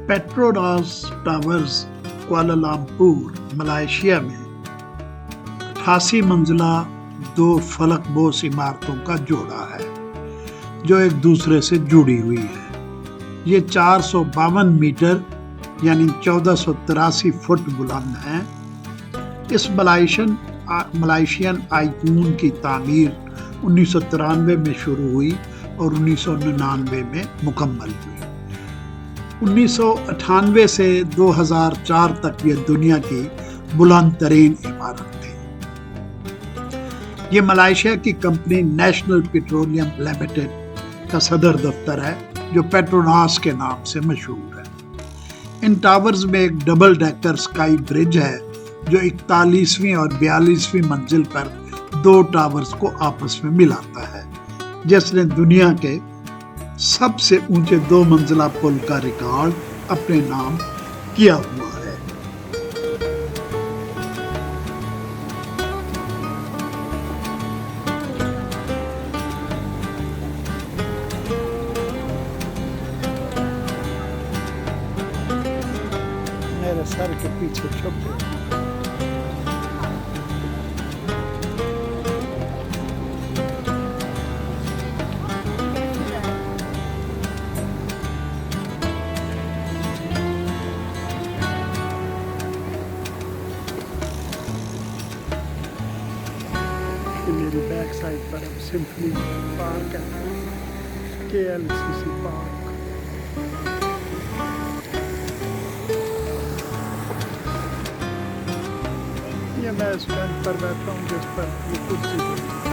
Petronas towers Kuala Lumpur Malaysia में 88 मंजिला 2 फलकबोस इमारतों का जोड़ा है जो एक दूसरे से जुड़ी हुई है। ये 452 मीटर यानी 1483 फुट बुलंद है। इस मलाइशियन आइकून की तामीर 1993 में शुरू हुई और 1999 में मुकम्मल हुई। 1998 से 2004 तक ये दुनिया की बुलंद तरीन इमारत थी। ये मलेशिया की कंपनी नेशनल पेट्रोलियम लिमिटेड का सदर दफ्तर है जो पेट्रोनास के नाम से मशहूर है। इन टावर्स में एक डबल डेकर स्काई ब्रिज है जो 41वीं और 42वीं मंजिल पर 2 टावर्स को आपस में मिलाता है, जिसने दुनिया के सबसे ऊंचे 2 मंजिला पुल का रिकॉर्ड अपने नाम किया हुआ है। मेरे सर के पीछे छुपे मेरी बैक साइड पर अब सिंफनी पार्क है, KLCC पार्क। ये मैं इस बेंच पर बैठा हूँ जिस पर ये कुर्सी है।